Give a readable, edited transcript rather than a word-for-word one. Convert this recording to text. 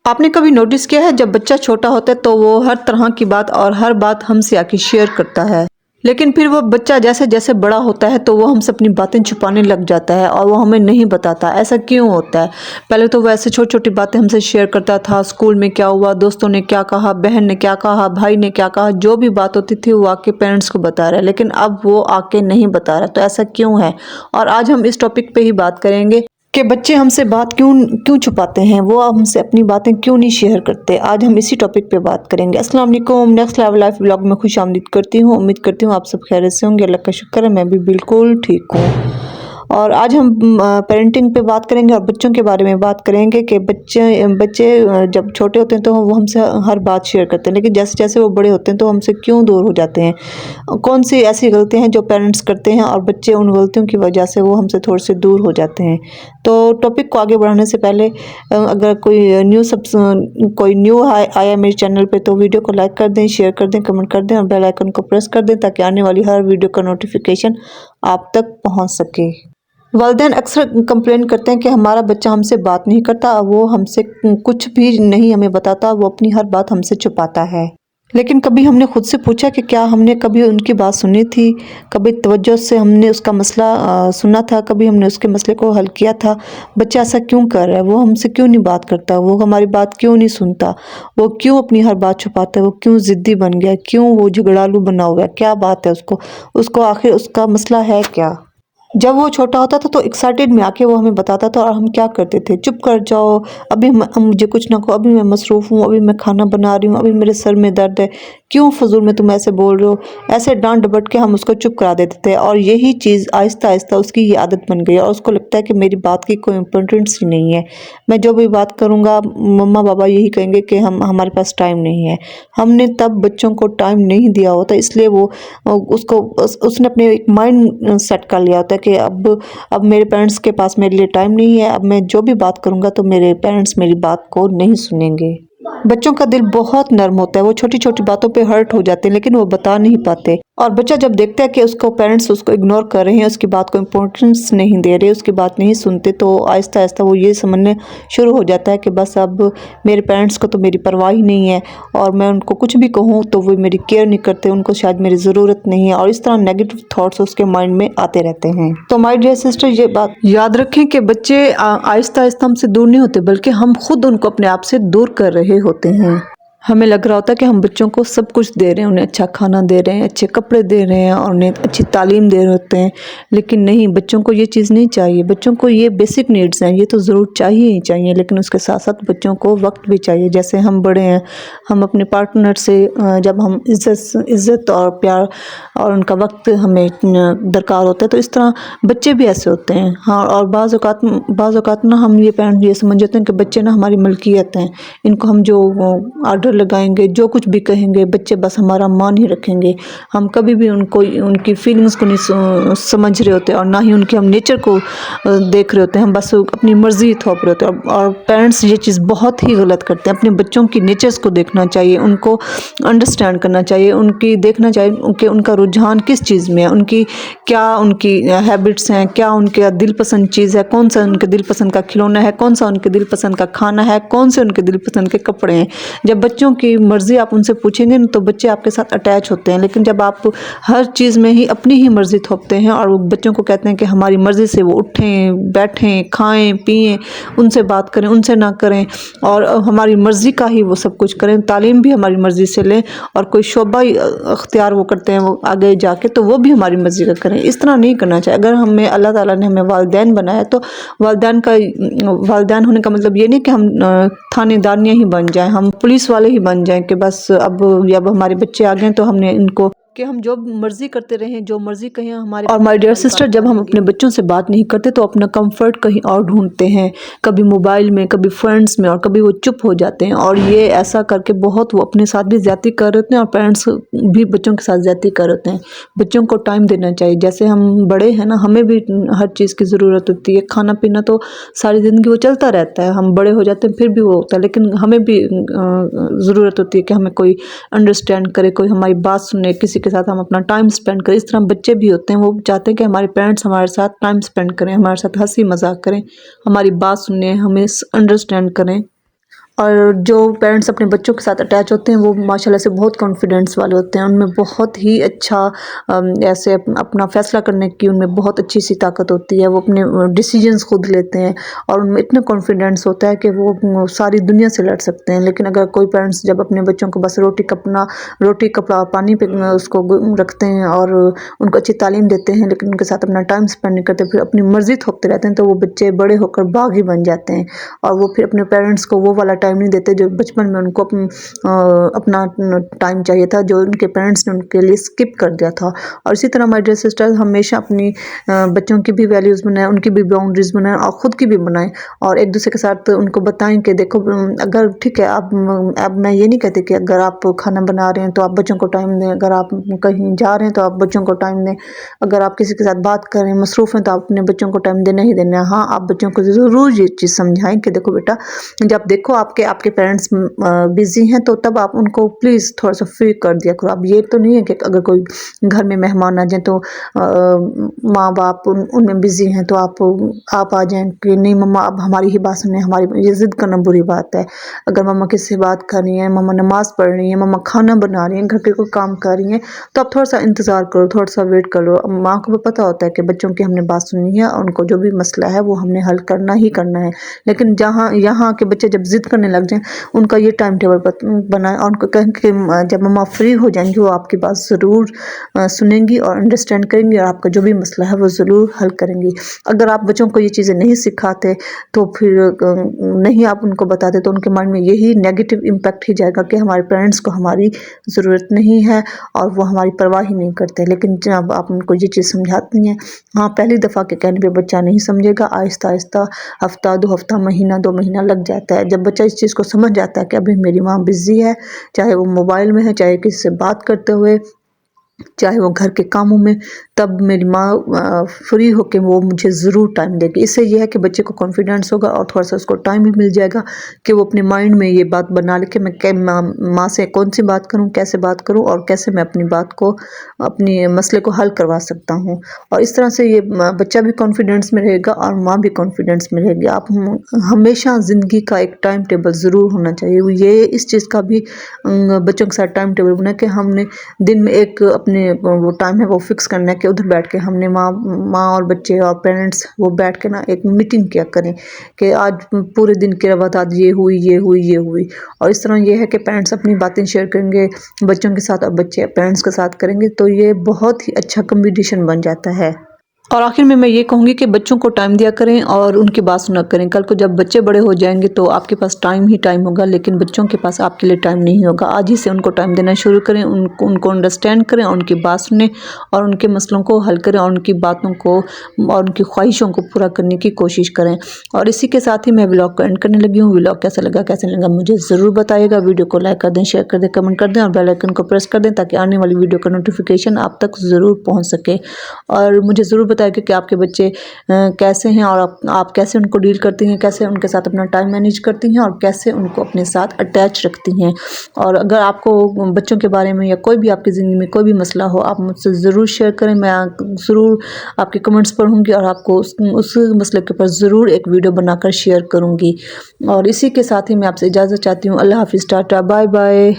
آپ نے کبھی نوٹس کیا ہے جب بچہ چھوٹا ہوتا ہے تو وہ ہر طرح کی بات اور ہر بات ہم سے آ کے شیئر کرتا ہے، لیکن پھر وہ بچہ جیسے جیسے بڑا ہوتا ہے تو وہ ہم سے اپنی باتیں چھپانے لگ جاتا ہے اور وہ ہمیں نہیں بتاتا۔ ایسا کیوں ہوتا ہے؟ پہلے تو وہ ایسے چھوٹی چھوٹی باتیں ہم سے شیئر کرتا تھا، اسکول میں کیا ہوا، دوستوں نے کیا کہا، بہن نے کیا کہا، بھائی نے کیا کہا، جو بھی بات ہوتی تھی وہ آ کے پیرنٹس کو بتا رہا ہے، لیکن اب وہ آ کے نہیں بتا رہا۔ تو ایسا کیوں ہے؟ اور آج ہم اس ٹاپک پہ ہی بات کریں گے کہ بچے ہم سے بات کیوں چھپاتے ہیں، وہ ہم سے اپنی باتیں کیوں نہیں شیئر کرتے۔ آج ہم اسی ٹاپک پہ بات کریں گے۔ السلام علیکم، نیکسٹ لیول لائف بلاگ میں خوش آمدید کرتی ہوں۔ امید کرتی ہوں آپ سب خیریت سے ہوں گے، اللہ کا شکر ہے میں بھی بالکل ٹھیک ہوں۔ اور آج ہم پیرنٹنگ پہ بات کریں گے اور بچوں کے بارے میں بات کریں گے کہ بچے جب چھوٹے ہوتے ہیں تو وہ ہم سے ہر بات شیئر کرتے ہیں، لیکن جیسے جیسے وہ بڑے ہوتے ہیں تو ہم سے کیوں دور ہو جاتے ہیں، کون سی ایسی غلطیاں ہیں جو پیرنٹس کرتے ہیں اور بچے ان غلطیوں کی وجہ سے وہ ہم سے تھوڑے سے دور ہو جاتے ہیں۔ تو ٹاپک کو آگے بڑھانے سے پہلے اگر کوئی نیو آیا میرے چینل پہ تو ویڈیو کو لائک کر دیں، شیئر کر دیں، کمنٹ کر دیں اور بیل آئیکن کو پریس کر دیں تاکہ آنے والی ہر ویڈیو کا نوٹیفیکیشن آپ تک پہنچ سکے۔ والدین اکثر کمپلین کرتے ہیں کہ ہمارا بچہ ہم سے بات نہیں کرتا، وہ ہم سے کچھ بھی نہیں ہمیں بتاتا، وہ اپنی ہر بات ہم سے چھپاتا ہے۔ لیکن کبھی ہم نے خود سے پوچھا کہ کیا ہم نے کبھی ان کی بات سنی تھی، کبھی توجہ سے ہم نے اس کا مسئلہ سنا تھا، کبھی ہم نے اس کے مسئلے کو حل کیا تھا؟ بچہ ایسا کیوں کر رہا ہے؟ وہ ہم سے کیوں نہیں بات کرتا؟ وہ ہماری بات کیوں نہیں سنتا؟ وہ کیوں اپنی ہر بات چھپاتا ہے؟ وہ کیوں ضدی بن گیا؟ کیوں وہ جھگڑالو بنا ہوا ہے؟ کیا بات ہے اس کو آخر اس کا مسئلہ ہے کیا؟ جب وہ چھوٹا ہوتا تھا تو ایکسائٹیڈ میں آ کے وہ ہمیں بتاتا تھا اور ہم کیا کرتے تھے، چپ کر جاؤ، ابھی مجھے کچھ نہ کہو، ابھی میں مصروف ہوں، ابھی میں کھانا بنا رہی ہوں، ابھی میرے سر میں درد ہے، کیوں فضول میں تم ایسے بول رہے ہو؟ ایسے ڈانٹ ڈپٹ کے ہم اس کو چپ کرا دیتے تھے اور یہی چیز آہستہ آہستہ اس کی یہ عادت بن گئی اور اس کو لگتا ہے کہ میری بات کی کوئی امپورٹنس ہی نہیں ہے، میں جو بھی بات کروں گا مما بابا یہی کہیں گے کہ ہمارے پاس ٹائم نہیں ہے۔ ہم نے تب بچوں کو ٹائم نہیں دیا ہوتا، اس لیے وہ اس نے اپنے ایک مائنڈ سیٹ کر لیا ہوتا ہے کہ اب میرے پیرنٹس کے پاس میرے لیے ٹائم نہیں ہے، اب میں جو بھی بات کروں گا تو میرے پیرنٹس میری بات کو نہیں سنیں گے۔ بچوں کا دل بہت نرم ہوتا ہے، وہ چھوٹی چھوٹی باتوں پہ ہرٹ ہو جاتے ہیں لیکن وہ بتا نہیں پاتے، اور بچہ جب دیکھتا ہے کہ اس کو پیرنٹس اس کو اگنور کر رہے ہیں، اس کی بات کو امپورٹنس نہیں دے رہے، اس کی بات نہیں سنتے، تو آہستہ آہستہ وہ یہ سمجھنے شروع ہو جاتا ہے کہ بس اب میرے پیرنٹس کو تو میری پرواہ ہی نہیں ہے اور میں ان کو کچھ بھی کہوں تو وہ میری کیئر نہیں کرتے، ان کو شاید میری ضرورت نہیں ہے، اور اس طرح نیگیٹو تھاٹس اس کے مائنڈ میں آتے رہتے ہیں۔ تو مائی ڈیئر سسٹر، یہ بات یاد رکھیں کہ بچے آہستہ آہستہ ہم سے دور نہیں ہوتے بلکہ ہم خود ان کو اپنے آپ سے دور کر رہے ہوتے ہیں۔ ہمیں لگ رہا ہوتا ہے کہ ہم بچوں کو سب کچھ دے رہے ہیں، انہیں اچھا کھانا دے رہے ہیں، اچھے کپڑے دے رہے ہیں اور انہیں اچھی تعلیم دے رہے ہوتے ہیں، لیکن نہیں، بچوں کو یہ چیز نہیں چاہیے۔ بچوں کو یہ بیسک نیڈز ہیں، یہ تو ضرور چاہیے ہی چاہیے، لیکن اس کے ساتھ ساتھ بچوں کو وقت بھی چاہیے۔ جیسے ہم بڑے ہیں، ہم اپنے پارٹنر سے جب ہم عزت اور پیار اور ان کا وقت ہمیں درکار ہوتا ہے، تو اس طرح بچے بھی ایسے ہوتے ہیں۔ ہاں، اور بعض اوقات نا ہم یہ سمجھ جاتے ہیں کہ بچے نا ہماری ملکیت ہیں، ان کو ہم جو آرڈر لگائیں گے، جو کچھ بھی کہیں گے، بچے بس ہمارا مان ہی رکھیں گے۔ ہم کبھی بھی ان کی فیلنگز کو نہیں سمجھ رہے ہوتے اور نہ ہی ان کے ہم نیچر کو دیکھ رہے ہوتے ہیں، ہم بس اپنی مرضی تھوپ رہے ہوتے ہیں، اور پیرنٹس یہ چیز بہت ہی غلط کرتے ہیں۔ اپنے بچوں کی نیچرز کو دیکھنا چاہیے، ان کو انڈرسٹینڈ کرنا چاہیے، دیکھنا چاہیے کہ ان کا رجحان کس چیز میں ہے، ان کی ہیبٹس ہیں، کیا ان کے دل پسند چیز ہے، کون سا ان کے دل پسند کا کھلونا ہے، کون سا ان کے دل پسند کا کھانا ہے، کون سے ان کے دل پسند کے کپڑے ہیں۔ جب بچوں کی مرضی آپ ان سے پوچھیں گے تو بچے آپ کے ساتھ اٹیچ ہوتے ہیں، لیکن جب آپ ہر چیز میں ہی اپنی ہی مرضی تھوپتے ہیں اور بچوں کو کہتے ہیں کہ ہماری مرضی سے وہ اٹھیں، بیٹھیں، کھائیں، پئیں، ان سے بات کریں، ان سے نہ کریں، اور ہماری مرضی کا ہی وہ سب کچھ کریں، تعلیم بھی ہماری مرضی سے لیں، اور کوئی شعبہ اختیار وہ کرتے ہیں وہ آگے جا کے تو وہ بھی ہماری مرضی کا کریں۔ اس طرح نہیں کرنا چاہیے۔ اگر اللہ تعالیٰ نے ہمیں والدین بنایا تو والدین ہونے کا مطلب یہ نہیں کہ ہم تھانے دارنیاں ہی بن جائیں، ہم پولیس والے ہی بن جائیں کہ بس اب ہمارے بچے آ گئے تو ہم نے ان کو کہ ہم جو مرضی کرتے رہیں، جو مرضی کہیں ہمارے۔ اور مائی ڈیئر سسٹر، جب ہم اپنے بچوں سے بات نہیں کرتے تو اپنا کمفرٹ کہیں اور ڈھونڈتے ہیں، کبھی موبائل میں، کبھی فرینڈس میں، اور کبھی وہ چپ ہو جاتے ہیں، اور یہ ایسا کر کے بہت وہ اپنے ساتھ بھی زیادتی کر رہے ہوتے ہیں اور پیرنٹس بھی بچوں کے ساتھ زیادتی کر رہے ہوتے ہیں۔ بچوں کو ٹائم دینا چاہیے، جیسے ہم بڑے ہیں نا، ہمیں بھی ہر چیز کی ضرورت ہوتی ہے، کھانا پینا تو ساری زندگی وہ چلتا رہتا ہے، ہم بڑے ہو جاتے ہیں پھر بھی وہ ہوتا ہے، لیکن ہمیں بھی ضرورت ہوتی ہے کہ ہمیں کوئی انڈرسٹینڈ کرے، کوئی ہماری بات سنے، کسی کے ساتھ ہم اپنا ٹائم سپینڈ کریں۔ اس طرح بچے بھی ہوتے ہیں، وہ چاہتے ہیں کہ ہمارے پیرنٹس ہمارے ساتھ ٹائم سپینڈ کریں، ہمارے ساتھ ہنسی مذاق کریں، ہماری بات سنیں، ہمیں انڈرسٹینڈ کریں۔ اور جو پیرنٹس اپنے بچوں کے ساتھ اٹیچ ہوتے ہیں وہ ماشاءاللہ سے بہت کانفیڈنس والے ہوتے ہیں، ان میں بہت ہی اچھا ایسے اپنا فیصلہ کرنے کی ان میں بہت اچھی سی طاقت ہوتی ہے، وہ اپنے ڈیسیجنز خود لیتے ہیں اور ان میں اتنا کانفیڈنس ہوتا ہے کہ وہ ساری دنیا سے لڑ سکتے ہیں۔ لیکن اگر کوئی پیرنٹس جب اپنے بچوں کو بس روٹی کپڑا پانی پہ اس کو رکھتے ہیں اور ان کو اچھی تعلیم دیتے ہیں لیکن ان کے ساتھ اپنا ٹائم اسپینڈ نہیں کرتے، پھر اپنی مرضی تھوپتے رہتے ہیں، تو وہ بچے بڑے ہو کر باغی بن جاتے ہیں اور وہ پھر اپنے پیرنٹس کو وہ والا ٹائم نہیں دیتے جو بچپن میں ان کو اپنا ٹائم چاہیے تھا، جو ان کے پیرنٹس نے ان کے لیے اسکپ کر دیا تھا۔ اور اسی طرح مائی ڈیئر سسٹر، ہمیشہ اپنی بچوں کی بھی ویلیوز بنائیں، ان کی بھی باؤنڈریز بنائیں اور خود کی بھی بنائیں، اور ایک دوسرے کے ساتھ ان کو بتائیں کہ دیکھو اگر ٹھیک ہے اب میں یہ نہیں کہتی کہ اگر آپ کھانا بنا رہے ہیں تو آپ بچوں کو ٹائم دیں، اگر آپ کہیں جا رہے ہیں تو آپ بچوں کو ٹائم دیں، اگر آپ کسی کے ساتھ بات کر رہے ہیں مصروف ہیں تو آپ اپنے بچوں کو ٹائم دینا ہی دینا ہے۔ ہاں، آپ بچوں کو ضرور یہ چیز سمجھائیں کہ دیکھو بیٹا، جب دیکھو آپ کے پیرنٹس بزی ہیں تو تب آپ ان کو پلیز تھوڑا سا فری کر دیا کرو۔ اب یہ تو نہیں ہے کہ اگر کوئی گھر میں مہمان آ جائیں تو ماں باپ ان میں بزی ہیں تو آپ آ جائیں کہ نہیں مما اب ہماری ہی بات سنیں، یہ ضد کرنا بری بات ہے۔ اگر مما کسی سے بات کر رہی ہیں، مما نماز پڑھ رہی ہیں، مما کھانا بنا رہی ہیں، گھر کے کوئی کام کر رہی ہیں، تو آپ تھوڑا سا انتظار کرو، تھوڑا سا ویٹ کر لو۔ ماں کو بھی پتہ ہوتا ہے کہ بچوں کی ہم نے بات سننی ہے اور ان کو جو بھی مسئلہ ہے وہ ہم نے حل کرنا ہی کرنا ہے، لیکن یہاں کے بچے جب ضد کرنے لگ جائیں، ان کا یہ ٹائم ٹیبل بنائیں اور ان کو کہیں کہ جب مما فری ہو جائیں گی وہ آپ کی بات ضرور سنیں گی اور انڈرسٹینڈ کریں گی اور آپ کا جو بھی مسئلہ ہے وہ ضرور حل کریں گی۔ اگر آپ بچوں کو یہ چیزیں نہیں سکھاتے تو پھر نہیں آپ ان کو بتاتے تو ان کے مائنڈ میں یہی نیگیٹو امپیکٹ ہی جائے گا کہ ہمارے پیرنٹس کو ہماری ضرورت نہیں ہے اور وہ ہماری پرواہ ہی نہیں کرتے۔ لیکن جب آپ ان کو یہ چیز سمجھاتی ہیں، ہاں پہلی دفعہ کے کہنے پہ بچہ نہیں سمجھے گا، آہستہ آہستہ ہفتہ 2 ہفتہ مہینہ 2 مہینہ لگ جاتا ہے۔ جب بچہ اس چیز کو سمجھ جاتا ہے کہ ابھی میری ماں بزی ہے، چاہے وہ موبائل میں ہے، چاہے کسی سے بات کرتے ہوئے، چاہے وہ گھر کے کاموں میں، تب میری ماں فری ہو کے وہ مجھے ضرور ٹائم دے گی۔ اس سے یہ ہے کہ بچے کو کانفیڈنس ہوگا اور تھوڑا سا اس کو ٹائم بھی مل جائے گا کہ وہ اپنے مائنڈ میں یہ بات بنا لے کہ میں ماں سے کون سی بات کروں، کیسے بات کروں اور کیسے میں اپنی بات کو، اپنی مسئلے کو حل کروا سکتا ہوں۔ اور اس طرح سے یہ بچہ بھی کانفیڈنس میں رہے گا اور ماں بھی کانفیڈنس میں رہے گی۔ آپ ہمیشہ زندگی کا ایک ٹائم ٹیبل ضرور ہونا چاہیے، یہ اس چیز کا بھی بچوں کے ساتھ ٹائم ٹیبل بنا کہ ہم نے دن میں ایک اپنے وہ ٹائم ہے وہ فکس کرنا ہے کہ ادھر بیٹھ کے ہم نے ماں اور بچے اور پیرنٹس وہ بیٹھ کے نا ایک میٹنگ کیا کریں کہ آج پورے دن کی روایات یہ ہوئی، اور اس طرح یہ ہے کہ پیرنٹس اپنی باتیں شیئر کریں گے بچوں کے ساتھ اور بچے پیرنٹس کے ساتھ کریں گے تو یہ بہت ہی اچھا کمپٹیشن بن جاتا ہے۔ اور آخر میں یہ کہوں گی کہ بچوں کو ٹائم دیا کریں اور ان کی بات سنا کریں۔ کل کو جب بچے بڑے ہو جائیں گے تو آپ کے پاس ٹائم ہی ٹائم ہوگا، لیکن بچوں کے پاس آپ کے لیے ٹائم نہیں ہوگا۔ آج ہی سے ان کو ٹائم دینا شروع کریں، ان کو انڈرسٹینڈ کریں اور ان کی بات سنیں اور ان کے مسئلوں کو حل کریں اور ان کی باتوں کو اور ان کی خواہشوں کو پورا کرنے کی کوشش کریں۔ اور اسی کے ساتھ ہی میں ولاگ کو اینڈ کرنے لگی ہوں۔ ولاگ کیسا لگا مجھے ضرور بتائیے گا۔ ویڈیو کو لائک کر دیں، شیئر کر دیں، کمنٹ کر دیں اور بیل آئیکن کو پریس کر دیں تاکہ آنے والی ویڈیو کا نوٹیفیکیشن آپ تک ضرور پہنچ سکے۔ اور مجھے ضرور بتائیے کہ آپ کے بچے کیسے ہیں اور آپ کیسے ان کو ڈیل کرتی ہیں، کیسے ان کے ساتھ اپنا ٹائم مینیج کرتی ہیں اور کیسے ان کو اپنے ساتھ اٹیچ رکھتی ہیں۔ اور اگر آپ کو بچوں کے بارے میں یا کوئی بھی آپ کی زندگی میں کوئی بھی مسئلہ ہو، آپ مجھ سے ضرور شیئر کریں، میں ضرور آپ کے کمنٹس پڑھوں گی اور آپ کو اس مسئلے کے اوپر ضرور ایک ویڈیو بنا کر شیئر کروں گی۔ اور اسی کے ساتھ ہی میں آپ سے اجازت چاہتی ہوں۔ اللہ حافظ، ٹاٹا، بائے بائے۔